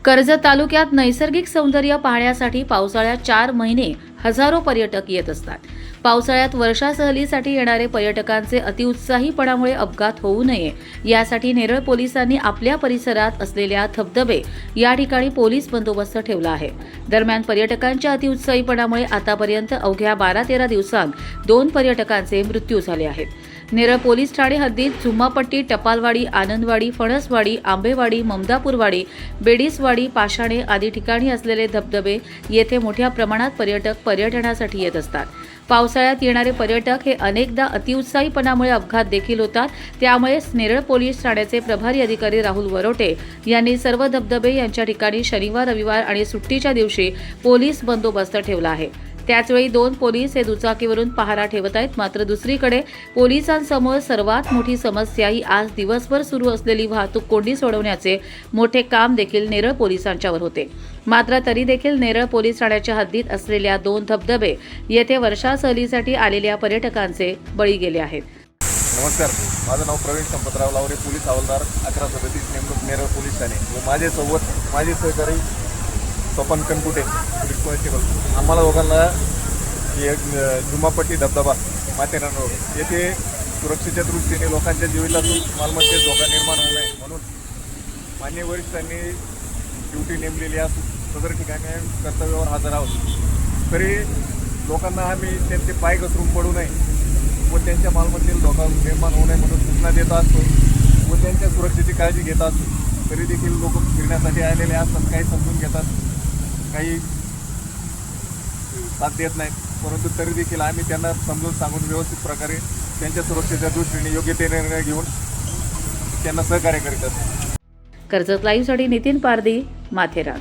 कर्जत तालुक्यात नैसर्गिक सौंदर्य पाहण्यासाठी पावसाळ्यात 4 महिने हजारो पर्यटक येत असतात. पावसाळ्यात वर्षा सहलीसाठी येणारे पर्यटकांचे अतिउत्साहीपणामुळे अपघात होऊ नये यासाठी नेरळ पोलिसांनी आपल्या परिसरात असलेल्या धबधबे या ठिकाणी पोलीस बंदोबस्त ठेवला आहे. दरम्यान पर्यटकांच्या अतिउत्साहीपणामुळे आतापर्यंत अवघ्या 12-13 दिवसांत 2 पर्यटकांचे मृत्यू झाले आहेत. नेरळ पोलीस ठाणे हद्दीत झुम्मापट्टी, टपालवाडी, आनंदवाडी, फणसवाडी, आंबेवाडी, ममदापूरवाडी, बेडीसवाडी, पाषाणे आदी ठिकाणी असलेले धबधबे येथे मोठ्या प्रमाणात पर्यटक पर्यटनासाठी येत असतात. पावसाळ्यात येणारे पर्यटक हे अनेकदा अतिउत्साहीपणामुळे अपघात देखील होतात. त्यामुळेच नेरळ पोलीस ठाण्याचे प्रभारी अधिकारी राहुल वरोटे यांनी सर्व धबधबे यांच्या ठिकाणी शनिवार, रविवार आणि सुट्टीच्या दिवशी पोलीस बंदोबस्त ठेवला आहे. त्याचवेळी 2 पोलीस हे दुचाकीवरून पहारा ठेवत आहेत. मात्र दुसरीकडे पोलिसांसमोर सर्वात मोठी समस्या ही आज दिवसभर सुरू असलेली वाहतूक कोंडी सोडवण्याचे मोठे काम देखील नेरळ पोलिसांच्यावर होते. मात्र तरी देखील नेरळ पोलीस ठाण्याच्या हद्दीत असलेल्या 2 धबधबे येथे वर्षा सहलीसाठी आलेल्या पर्यटकांचे बळी गेले आहेत. नमस्कार, माझं नाव प्रवीण संपतराव लावरे, पोलीस हवालदार 1137 नेमणूक नेरळ पोलीस ठाणे व माझ्यासोबत माझे सहकारी स्वपन कनकुटे पोलीस कॉन्स्टेबल. आम्हाला दोघांना एक झुम्मापट्टी धबधबा माथेरान रोड येथे सुरक्षेच्या दृष्टीने लोकांच्या जीवाला मालमत्तेत धोका निर्माण होऊ नये म्हणून मान्य वरिष्ठांनी ड्युटी नेमलेली असून सदर ठिकाणी कर्तव्यावर हजर आहोत. तरी लोकांना आम्ही त्यांचे पाय घसरून पडू नये व त्यांच्या मालमत्तेला धोका निर्माण होऊ नये म्हणून सूचना देत असतो व त्यांच्या सुरक्षेची काळजी घेत असतो. तरी देखील लोक फिरण्यासाठी आलेले असतात, काही समजून घेतात, काही साथ देत नाहीत. परंतु तरी देखील आम्ही त्यांना समजून सांगून व्यवस्थित प्रकारे त्यांच्या सुरक्षेच्या दृष्टीने योग्य ते निर्णय घेऊन त्यांना सहकार्य करीत असतो. कर्जत लाईव्हसाठी नितीन पारदी, माथेरान.